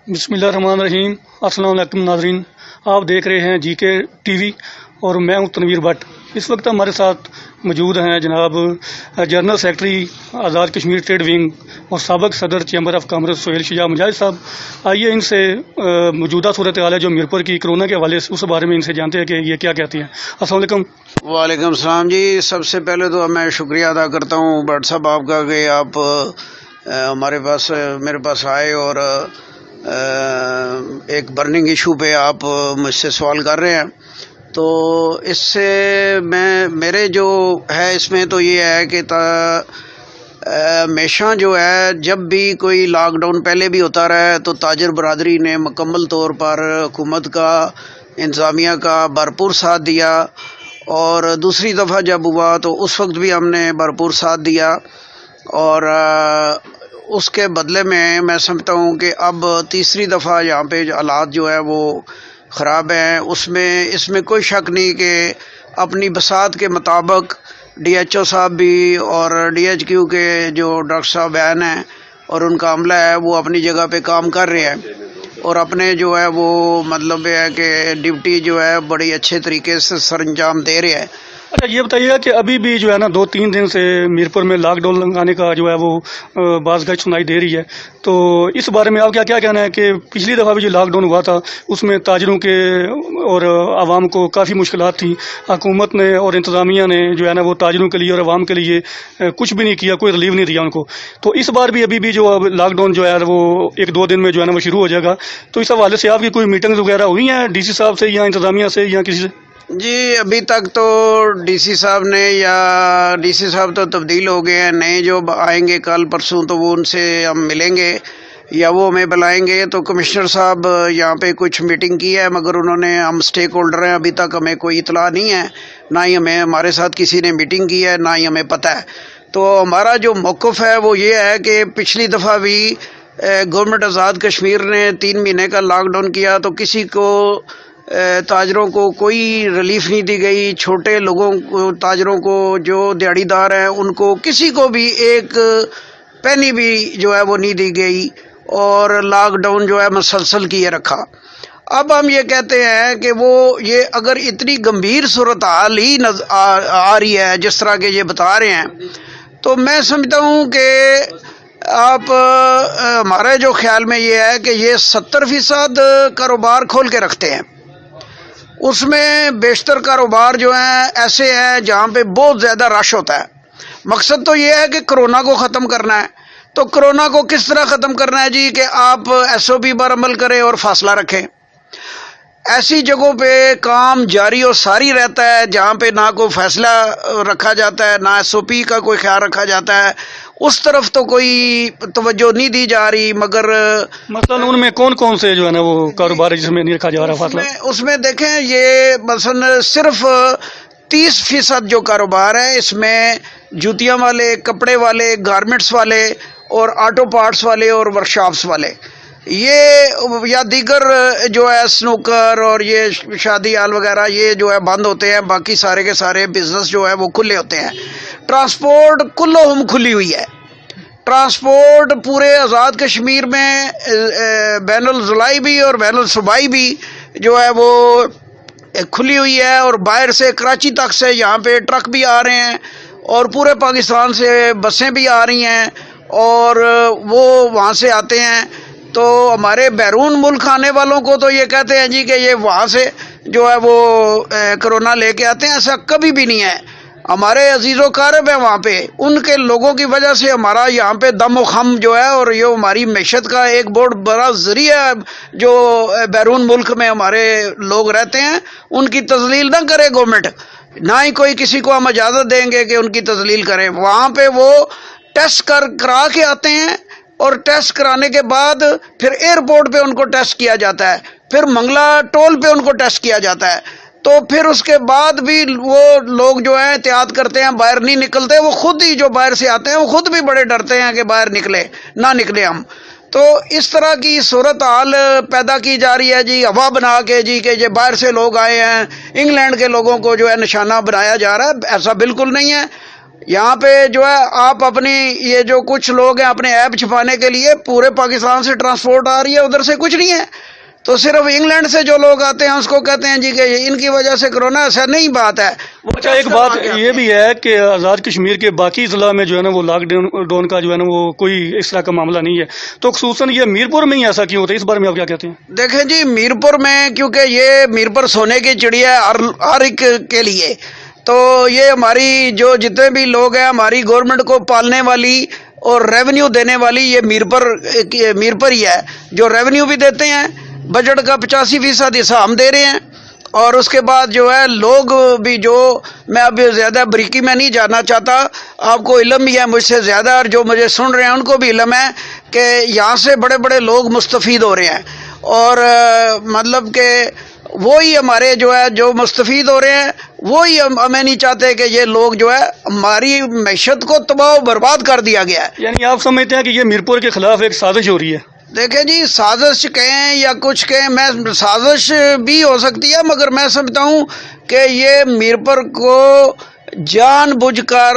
بسم اللہ الرحمن الرحیم۔ السلام علیکم ناظرین، آپ دیکھ رہے ہیں جی کے ٹی وی اور میں ہوں تنویر بٹ۔ اس وقت ہمارے ساتھ موجود ہیں جناب general secretary Azad Kashmir trade wing اور سابق صدر چیمبر آف کامرس سہیل شجاع مجاہد صاحب۔ آئیے ان سے موجودہ صورتحال ہے جو میرپور کی کرونا کے حوالے سے، اس بارے میں ان سے جانتے ہیں کہ یہ کیا کہتی ہیں۔ السلام علیکم۔ وعلیکم السلام جی۔ سب سے پہلے تو میں شکریہ ادا کرتا ہوں بٹ صاحب آپ کا کہ آپ میرے پاس آئے اور ایک برننگ ایشو پہ آپ مجھ سے سوال کر رہے ہیں۔ تو اس سے میرے جو ہے اس میں تو یہ ہے کہ ہمیشہ جو ہے جب بھی کوئی لاک ڈاؤن پہلے بھی ہوتا رہا ہے تو تاجر برادری نے مکمل طور پر حکومت کا، انتظامیہ کا بھرپور ساتھ دیا، اور دوسری دفعہ جب ہوا تو اس وقت بھی ہم نے بھرپور ساتھ دیا، اور اس کے بدلے میں سمجھتا ہوں کہ اب تیسری دفعہ یہاں پہ جو حالات جو ہے وہ خراب ہیں، اس میں کوئی شک نہیں کہ اپنی بساط کے مطابق ڈی ایچ او صاحب بھی اور ڈی ایچ کیو کے جو ڈاکٹر صاحب ہیں اور ان کا عملہ ہے وہ اپنی جگہ پہ کام کر رہے ہیں، اور اپنے جو ہے وہ مطلب یہ ہے کہ ڈیوٹی جو ہے بڑی اچھے طریقے سے سر انجام دے رہے ہیں۔ اچھا یہ بتائیے گا کہ ابھی بھی جو ہے نا 2-3 دن سے میرپور میں لاک ڈاؤن لگانے کا جو ہے وہ بعض گاہ سنائی دے رہی ہے، تو اس بارے میں آپ کیا کہنا ہے کہ پچھلی دفعہ بھی جو لاک ڈاؤن ہوا تھا اس میں تاجروں کے اور عوام کو کافی مشکلات تھیں، حکومت نے اور انتظامیہ نے جو ہے نا وہ تاجروں کے لیے اور عوام کے لیے کچھ بھی نہیں کیا، کوئی ریلیف نہیں دیا ان کو۔ تو اس بار بھی ابھی بھی جو لاک ڈاؤن جو ہے وہ 1-2 دن میں جو ہے نا وہ شروع ہو جائے گا، تو اس حوالے سے آپ کی کوئی میٹنگز وغیرہ ہوئی ہیں ڈی سی صاحب سے یا انتظامیہ سے یا کسی سے؟ جی ابھی تک تو ڈی سی صاحب تو تبدیل ہو گئے ہیں، نئے جو آئیں گے کل پرسوں تو وہ ان سے ہم ملیں گے یا وہ ہمیں بلائیں گے۔ تو کمشنر صاحب یہاں پہ کچھ میٹنگ کی ہے، مگر انہوں نے، ہم سٹیک ہولڈر ہیں، ابھی تک ہمیں کوئی اطلاع نہیں ہے، نہ ہی ہمارے ساتھ کسی نے میٹنگ کی ہے، نہ ہی ہمیں پتہ ہے۔ تو ہمارا جو موقف ہے وہ یہ ہے کہ پچھلی دفعہ بھی گورنمنٹ آزاد کشمیر نے 3 مہینے کا لاک ڈاؤن کیا تو کسی کو، تاجروں کو کوئی ریلیف نہیں دی گئی، چھوٹے لوگوں کو، تاجروں کو جو دیہڑی دار ہیں ان کو کسی کو بھی ایک پینی بھی جو ہے وہ نہیں دی گئی، اور لاک ڈاؤن جو ہے مسلسل کیے رکھا۔ اب ہم یہ کہتے ہیں کہ وہ یہ اگر اتنی گمبھیر صورتحال ہی آ رہی ہے جس طرح کے یہ بتا رہے ہیں، تو میں سمجھتا ہوں کہ آپ، ہمارے جو خیال میں یہ ہے کہ یہ 70% کاروبار کھول کے رکھتے ہیں، اس میں بیشتر کاروبار جو ہیں ایسے ہیں جہاں پہ بہت زیادہ رش ہوتا ہے۔ مقصد تو یہ ہے کہ کرونا کو ختم کرنا ہے۔ تو کرونا کو کس طرح ختم کرنا ہے جی؟ کہ آپ ایس او پی پر عمل کریں اور فاصلہ رکھیں۔ ایسی جگہوں پہ کام جاری و ساری رہتا ہے جہاں پہ نہ کوئی فیصلہ رکھا جاتا ہے، نہ ایس او پی کا کوئی خیال رکھا جاتا ہے، اس طرف تو کوئی توجہ نہیں دی جا رہی۔ مگر مثلا ان میں کون سے جو ہے نا وہ کاروبار ہے جس میں نہیں رکھا جا رہا فاصلہ؟ اس میں دیکھیں، یہ مثلا صرف 30% جو کاروبار ہے اس میں جوتیاں والے، کپڑے والے، گارمنٹس والے اور آٹو پارٹس والے اور ورکشاپس والے، یہ یا دیگر جو ہے سنوکر اور یہ شادی ہال وغیرہ، یہ جو ہے بند ہوتے ہیں، باقی سارے کے سارے بزنس جو ہے وہ کھلے ہوتے ہیں۔ ٹرانسپورٹ کلہم کھلی ہوئی ہے، ٹرانسپورٹ پورے آزاد کشمیر میں بین الضلعی بھی اور بین الصوبائی بھی جو ہے وہ کھلی ہوئی ہے، اور باہر سے کراچی تک سے یہاں پہ ٹرک بھی آ رہے ہیں، اور پورے پاکستان سے بسیں بھی آ رہی ہیں، اور وہ وہاں سے آتے ہیں۔ تو ہمارے بیرون ملک آنے والوں کو تو یہ کہتے ہیں جی کہ یہ وہاں سے جو ہے وہ کرونا لے کے آتے ہیں، ایسا کبھی بھی نہیں ہے۔ ہمارے عزیز و اقارب ہیں وہاں پہ، ان کے لوگوں کی وجہ سے ہمارا یہاں پہ دم و خم جو ہے، اور یہ ہماری معیشت کا ایک بہت بڑا ذریعہ ہے۔ جو بیرون ملک میں ہمارے لوگ رہتے ہیں ان کی تذلیل نہ کرے گورنمنٹ، نہ ہی کوئی کسی کو ہم اجازت دیں گے کہ ان کی تذلیل کریں۔ وہاں پہ وہ ٹیسٹ کرا کے آتے ہیں، اور ٹیسٹ کرانے کے بعد پھر ایئرپورٹ پہ ان کو ٹیسٹ کیا جاتا ہے، پھر منگلا ٹول پہ ان کو ٹیسٹ کیا جاتا ہے۔ تو پھر اس کے بعد بھی وہ لوگ جو ہیں احتیاط کرتے ہیں، باہر نہیں نکلتے۔ وہ خود ہی جو باہر سے آتے ہیں وہ خود بھی بڑے ڈرتے ہیں کہ باہر نہ نکلے ہم۔ تو اس طرح کی صورتحال پیدا کی جا رہی ہے جی، ہوا بنا کے جی کہ یہ باہر سے لوگ آئے ہیں، انگلینڈ کے لوگوں کو جو ہے نشانہ بنایا جا رہا ہے۔ ایسا بالکل نہیں ہے۔ یہاں پہ جو ہے آپ اپنی یہ جو کچھ لوگ ہیں اپنے ایپ چھپانے کے لیے پورے پاکستان سے ٹرانسپورٹ آ رہی ہے، ادھر سے کچھ نہیں ہے، تو صرف انگلینڈ سے جو لوگ آتے ہیں اس کو کہتے ہیں جی کہ ان کی وجہ سے کرونا، ایسا نہیں بات ہے۔ اچھا ایک بات یہ بھی ہے کہ آزاد کشمیر کے باقی ضلع میں جو ہے نا وہ لاک ڈاؤن کا جو ہے نا وہ کوئی اس طرح کا معاملہ نہیں ہے، تو خصوصاً یہ میرپور میں ہی ایسا کیوں ہوتا ہے، اس بارے میں آپ کیا کہتے ہیں؟ دیکھیں جی، میرپور میں کیونکہ یہ میرپور سونے کی چڑیا ہے ہر ایک کے لیے، تو یہ ہماری جو جتنے بھی لوگ ہیں ہماری گورنمنٹ کو پالنے والی اور ریونیو دینے والی یہ میرپور ہی ہے، جو ریونیو بھی دیتے ہیں، بجٹ کا 85% حصہ ہم دے رہے ہیں، اور اس کے بعد جو ہے لوگ بھی جو، میں اب زیادہ بریکی میں نہیں جانا چاہتا، آپ کو علم بھی ہے مجھ سے زیادہ، اور جو مجھے سن رہے ہیں ان کو بھی علم ہے کہ یہاں سے بڑے بڑے لوگ مستفید ہو رہے ہیں، اور مطلب کہ وہی ہمارے جو ہے جو مستفید ہو رہے ہیں وہی ہمیں نہیں چاہتے کہ یہ لوگ جو ہے ہماری معیشت کو تباہ و برباد کر دیا گیا ہے۔ یعنی آپ سمجھتے ہیں کہ یہ میرپور کے خلاف ایک سازش ہو رہی ہے؟ دیکھیں جی، سازش کہیں یا کچھ کہیں، میں سازش بھی ہو سکتی ہے، مگر میں سمجھتا ہوں کہ یہ میرپور کو جان بوجھ کر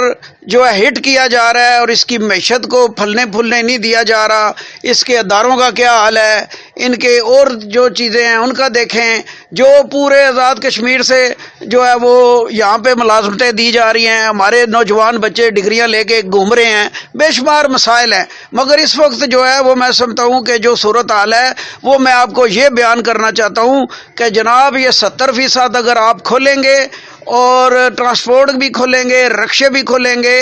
جو ہے ہٹ کیا جا رہا ہے، اور اس کی معیشت کو پھلنے پھولنے نہیں دیا جا رہا۔ اس کے اداروں کا کیا حال ہے، ان کے اور جو چیزیں ہیں ان کا دیکھیں، جو پورے آزاد کشمیر سے جو ہے وہ یہاں پہ ملازمتیں دی جا رہی ہیں، ہمارے نوجوان بچے ڈگریاں لے کے گھوم رہے ہیں، بے شمار مسائل ہیں، مگر اس وقت جو ہے وہ میں سمجھتا ہوں کہ جو صورت حال ہے وہ میں آپ کو یہ بیان کرنا چاہتا ہوں کہ جناب یہ 70% اگر آپ کھولیں گے اور ٹرانسپورٹ بھی کھولیں گے، رکشے بھی کھولیں گے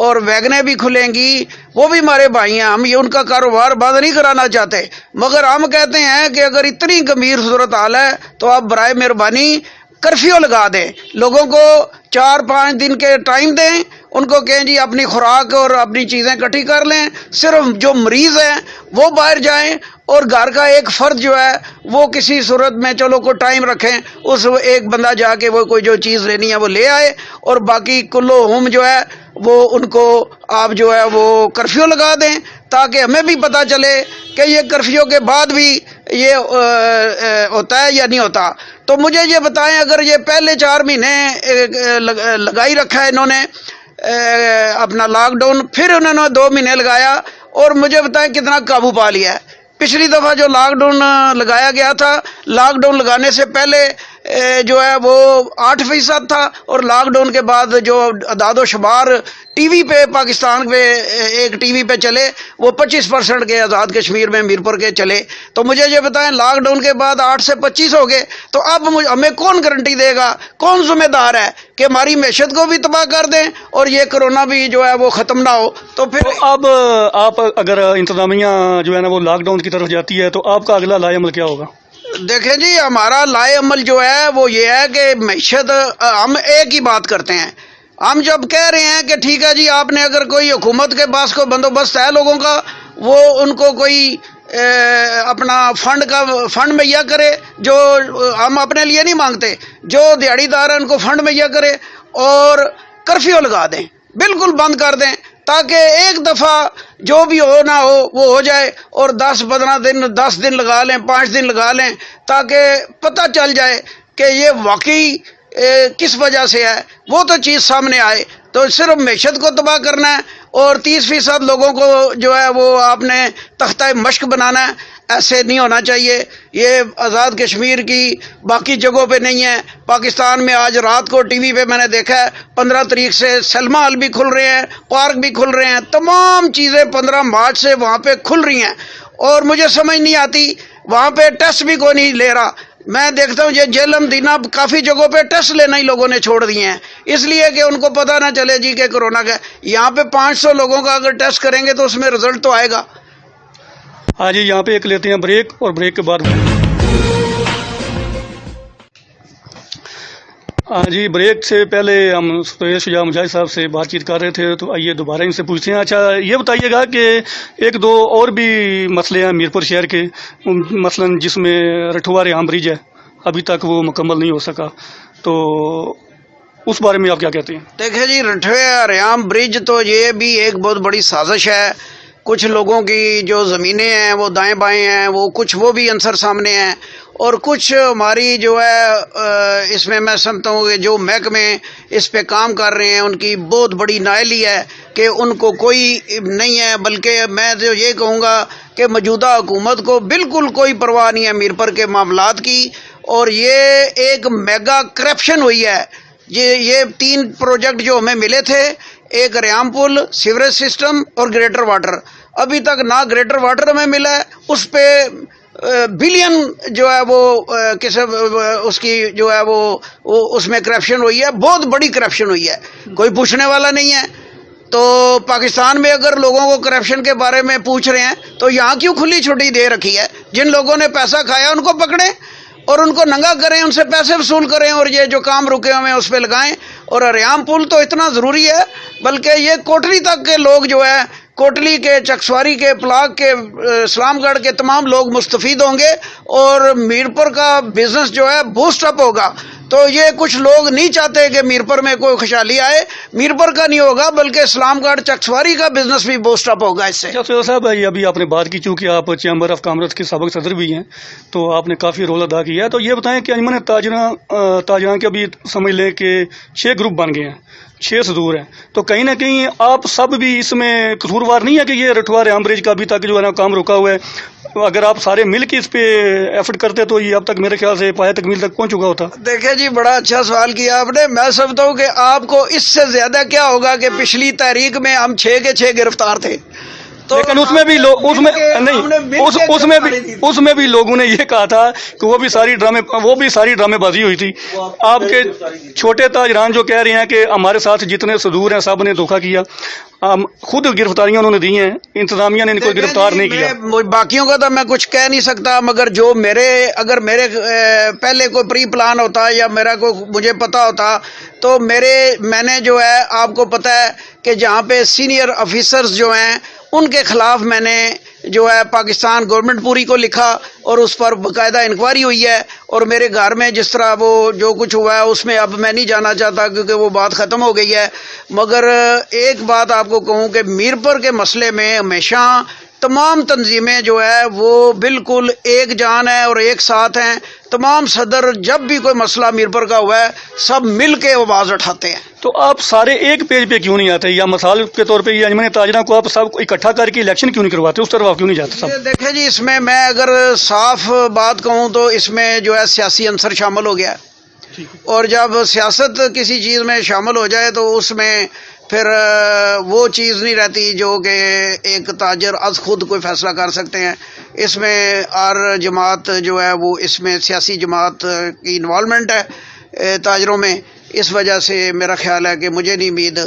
اور ویگنیں بھی کھلیں گی، وہ بھی ہمارے بھائی ہیں، ہم یہ ان کا کاروبار بند نہیں کرانا چاہتے، مگر ہم کہتے ہیں کہ اگر اتنی گمبھیر صورت حال ہے تو آپ برائے مہربانی کرفیو لگا دیں، لوگوں کو 4-5 دن کے ٹائم دیں، ان کو کہیں جی اپنی خوراک اور اپنی چیزیں اکٹھی کر لیں، صرف جو مریض ہیں وہ باہر جائیں، اور گھر کا ایک فرد جو ہے وہ کسی صورت میں چلو کوئی ٹائم رکھیں، اس ایک بندہ جا کے وہ کوئی جو چیز لینی ہے وہ لے آئے، اور باقی کلو ہوم جو ہے وہ ان کو آپ جو ہے وہ کرفیو لگا دیں، تاکہ ہمیں بھی پتہ چلے کہ یہ کرفیو کے بعد بھی یہ ہوتا ہے یا نہیں ہوتا۔ تو مجھے یہ بتائیں، اگر یہ پہلے 4 مہینے لگائی رکھا ہے انہوں نے اپنا لاک ڈاؤن، پھر انہوں نے 2 مہینے لگایا، اور مجھے بتائیں کتنا قابو پا لیا ہے۔ پچھلی دفعہ جو لاک ڈاؤن لگایا گیا تھا، لاک ڈاؤن لگانے سے پہلے جو ہے وہ 8% تھا، اور لاک ڈاؤن کے بعد جو اعداد و شمار ٹی وی پہ پاکستان پہ ایک ٹی وی پہ چلے وہ 25% کے آزاد کشمیر میں میرپور کے چلے، تو مجھے یہ بتائیں لاک ڈاؤن کے بعد 8 سے 25 ہو گئے، تو اب ہمیں کون گارنٹی دے گا، کون ذمہ دار ہے کہ ہماری معیشت کو بھی تباہ کر دیں اور یہ کرونا بھی جو ہے وہ ختم نہ ہو؟ تو پھر اب آپ اگر انتظامیہ جو ہے نا وہ لاک ڈاؤن کی طرف جاتی ہے تو آپ کا اگلا لائے عمل کیا ہوگا؟ دیکھیں جی، ہمارا لائے عمل جو ہے وہ یہ ہے کہ معیشت، ہم ایک ہی بات کرتے ہیں، ہم جب کہہ رہے ہیں کہ ٹھیک ہے جی آپ نے اگر کوئی حکومت کے پاس کوئی بندوبست ہے لوگوں کا، وہ ان کو کوئی اپنا فنڈ مہیا کرے، جو ہم اپنے لیے نہیں مانگتے، جو دیہڑی دار ہیں ان کو فنڈ مہیا کرے، اور کرفیو لگا دیں، بالکل بند کر دیں، تاکہ ایک دفعہ جو بھی ہو نہ ہو وہ ہو جائے، اور 10-15 دن 10 دن لگا لیں، 5 دن لگا لیں، تاکہ پتہ چل جائے کہ یہ واقعی کس وجہ سے ہے، وہ تو چیز سامنے آئے۔ تو صرف معیشت کو تباہ کرنا ہے اور 30% لوگوں کو جو ہے وہ آپ نے تختہ مشق بنانا ہے، ایسے نہیں ہونا چاہیے۔ یہ آزاد کشمیر کی باقی جگہوں پہ نہیں ہے، پاکستان میں آج رات کو ٹی وی پہ میں نے دیکھا ہے 15 تاریخ سے سلما ہال بھی کھل رہے ہیں، پارک بھی کھل رہے ہیں، تمام چیزیں 15 مارچ سے وہاں پہ کھل رہی ہیں، اور مجھے سمجھ نہیں آتی وہاں پہ ٹیسٹ بھی کوئی نہیں لے رہا۔ میں دیکھتا ہوں یہ جیلم دینا کافی جگہوں پہ ٹیسٹ لینا ہی لوگوں نے چھوڑ دیے ہیں، اس لیے کہ ان کو پتہ نہ چلے جی کہ کرونا کا۔ یہاں پہ 500 لوگوں کا اگر ٹیسٹ کریں گے تو اس میں رزلٹ تو آئے گا۔ ہاں جی، یہاں پہ ایک لیتے ہیں بریک، اور بریک کے بعد ہاں جی، بریک سے پہلے ہم شجاع مجاہد صاحب سے بات چیت کر رہے تھے، تو آئیے دوبارہ ان سے پوچھتے ہیں۔ اچھا یہ بتائیے گا کہ 1-2 اور بھی مسئلے ہیں میرپور شہر کے، مثلا جس میں رٹھوا ریحام برج ہے، ابھی تک وہ مکمل نہیں ہو سکا، تو اس بارے میں آپ کیا کہتے ہیں؟ دیکھیں جی، رٹھوا ریحام برج تو یہ بھی ایک بہت بڑی سازش ہے، کچھ لوگوں کی جو زمینیں ہیں وہ دائیں بائیں ہیں، وہ کچھ وہ بھی عنصر سامنے ہیں، اور کچھ ہماری جو ہے اس میں میں سمجھتا ہوں کہ جو محکمے اس پہ کام کر رہے ہیں ان کی بہت بڑی نااہلی ہے کہ ان کو کوئی نہیں ہے، بلکہ میں تو یہ کہوں گا کہ موجودہ حکومت کو بالکل کوئی پرواہ نہیں ہے میرپور کے معاملات کی، اور یہ ایک میگا کرپشن ہوئی ہے۔ یہ 3 پروجیکٹ جو ہمیں ملے تھے، ایک ریام پل، سیوریج سسٹم اور گریٹر واٹر، ابھی تک نہ گریٹر واٹر ہمیں ملا ہے، اس پہ بلین جو ہے وہ اس کی جو ہے وہ اس میں کرپشن ہوئی ہے، بہت بڑی کرپشن ہوئی ہے، کوئی پوچھنے والا نہیں ہے۔ تو پاکستان میں اگر لوگوں کو کرپشن کے بارے میں پوچھ رہے ہیں تو یہاں کیوں کھلی چھٹی دے رکھی ہے؟ جن لوگوں نے پیسہ کھایا ان کو پکڑیں اور ان کو ننگا کریں، ان سے پیسے وصول کریں، اور یہ جو کام رکے ہوئے ہیں اس پہ لگائیں۔ اور ریام پل تو اتنا ضروری ہے، بلکہ یہ کوٹلی تک کے لوگ جو ہے، کوٹلی کے، چکسواری کے، پلاگ کے، اسلام گڑھ کے تمام لوگ مستفید ہوں گے، اور میرپور کا بزنس جو ہے بوسٹ اپ ہوگا۔ تو یہ کچھ لوگ نہیں چاہتے کہ میرپور میں کوئی خوشحالی آئے، میرپور کا نہیں ہوگا بلکہ اسلام گڑھ چکسواری کا بزنس بھی بوسٹ اپ ہوگا اس سے۔ سید صاحب، ابھی آپ نے بات کی، چونکہ آپ چیمبر آف کامرس کے سابق صدر بھی ہیں تو آپ نے کافی رول ادا کیا ہے، تو یہ بتائیں کہ انجمن تاجران کے ابھی سمجھ لیں کہ 6 گروپ بن گئے ہیں، 6 صدور ہیں، تو کہیں نہ کہیں آپ سب بھی اس میں قصوروار نہیں ہے کہ یہ رٹھوا ریام برج کا ابھی تک جو ہے نا کام رکا ہوا ہے؟ اگر آپ سارے مل کے اس پہ ایفرٹ کرتے تو یہ اب تک میرے خیال سے پایہ تکمیل تک پہنچ چکا ہوتا۔ دیکھیں جی، بڑا اچھا سوال کیا آپ نے۔ میں سمجھتا ہوں کہ آپ کو اس سے زیادہ کیا ہوگا کہ پچھلی تحریک میں ہم 6 کے 6 گرفتار تھے، لیکن اس میں بھی اس میں بھی لوگوں نے یہ کہا تھا کہ وہ بھی ساری ڈرامے بازی ہوئی تھی۔ آپ کے چھوٹے تاجران جو کہہ رہے ہیں کہ ہمارے ساتھ جتنے صدور ہیں سب نے دھوکہ کیا، خود گرفتاریاں انہوں نے دی ہیں، انتظامیہ نے ان کو گرفتار نہیں کیا۔ باقیوں کا تو میں کچھ کہہ نہیں سکتا، مگر جو اگر میرے پہلے کوئی پری پلان ہوتا یا مجھے پتا ہوتا تو میں نے جو ہے، آپ کو پتا ہے کہ جہاں پہ سینئر آفیسرز جو ہیں ان کے خلاف میں نے جو ہے پاکستان گورنمنٹ پوری کو لکھا، اور اس پر باقاعدہ انکوائری ہوئی ہے، اور میرے گھر میں جس طرح وہ جو کچھ ہوا ہے اس میں اب میں نہیں جانا چاہتا کیونکہ وہ بات ختم ہو گئی ہے۔ مگر ایک بات آپ کو کہوں کہ میرپور کے مسئلے میں ہمیشہ تمام تنظیمیں جو ہے وہ بالکل ایک جان ہیں اور ایک ساتھ ہیں۔ تمام صدر جب بھی کوئی مسئلہ میرپور کا ہوا ہے سب مل کے آواز اٹھاتے ہیں۔ تو آپ سارے ایک پیج پہ کیوں نہیں آتے، یا مثال کے طور پہ یہ انجمن تاجران کو آپ سب اکٹھا کر کے الیکشن کیوں نہیں کرواتے، اس طرف آپ کیوں نہیں جاتے سب؟ دیکھیں جی، اس میں اگر صاف بات کہوں تو اس میں جو ہے سیاسی عنصر شامل ہو گیا ہے، اور جب سیاست کسی چیز میں شامل ہو جائے تو اس میں پھر وہ چیز نہیں رہتی جو کہ ایک تاجر از خود کوئی فیصلہ کر سکتے ہیں۔ اس میں ہر جماعت جو ہے وہ اس میں سیاسی جماعت کی انوالومنٹ ہے تاجروں میں، اس وجہ سے میرا خیال ہے کہ مجھے نہیں امید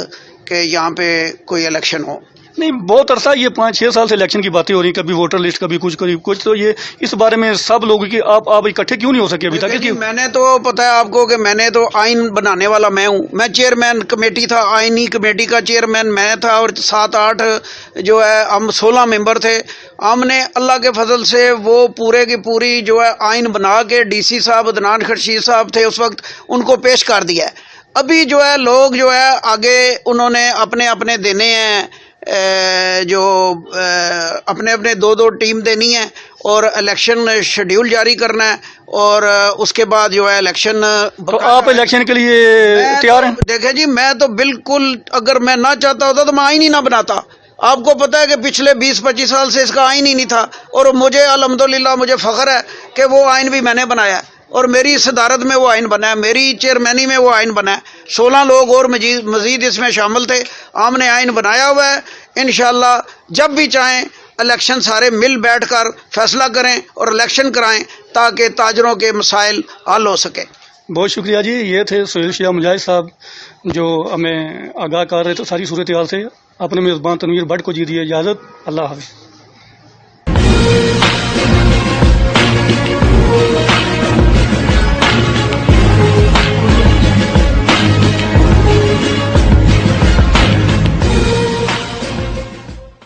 کہ یہاں پہ کوئی الیکشن ہو۔ نہیں، بہت عرصہ یہ 5-6 سال سے الیکشن کی باتیں ہو رہی ہیں، کبھی ووٹر لسٹ، کبھی کچھ، تو یہ اس بارے میں سب لوگوں کی آپ اکٹھے کیوں نہیں ہو سکے ابھی تک؟ میں نے تو پتا ہے آپ کو کہ میں نے تو آئین بنانے والا میں ہوں، میں چیئرمین کمیٹی تھا، آئینی کمیٹی کا چیئرمین میں تھا، اور 7-8 جو ہے ہم 16 ممبر تھے۔ ہم نے اللہ کے فضل سے وہ پورے کی پوری جو ہے آئین بنا کے ڈی سی صاحب عدنان خورشید صاحب تھے اس وقت، ان کو پیش کر دیا ہے۔ ابھی جو ہے لوگ جو ہے آگے انہوں نے اپنے دینے ہیں، جو اپنے 2 ٹیم دینی ہے، اور الیکشن شیڈیول جاری کرنا ہے، اور اس کے بعد جو ہے الیکشن۔ تو آپ الیکشن کے لیے تیار ہیں؟ دیکھیں جی، میں تو بالکل، اگر میں نہ چاہتا ہوتا تو میں آئین ہی نہ بناتا۔ آپ کو پتا ہے کہ پچھلے 20-25 سال سے اس کا آئین ہی نہیں تھا، اور مجھے الحمدللہ مجھے فخر ہے کہ وہ آئین بھی میں نے بنایا ہے، اور میری صدارت میں وہ آئین بنا ہے، میری چیئرمینی میں وہ آئین بنا ہے۔ 16 لوگ اور مزید اس میں شامل تھے، ہم نے آئین بنایا ہوا ہے۔ انشاءاللہ جب بھی چاہیں الیکشن سارے مل بیٹھ کر فیصلہ کریں اور الیکشن کرائیں تاکہ تاجروں کے مسائل حل ہو سکے۔ بہت شکریہ جی، یہ تھے سہیل شیعہ مجاہد صاحب جو ہمیں آگاہ کر رہے تھے ساری صورتحال سے۔ اپنے میزبان تنویر بٹ کو جی دیے اجازت، اللہ حافظ۔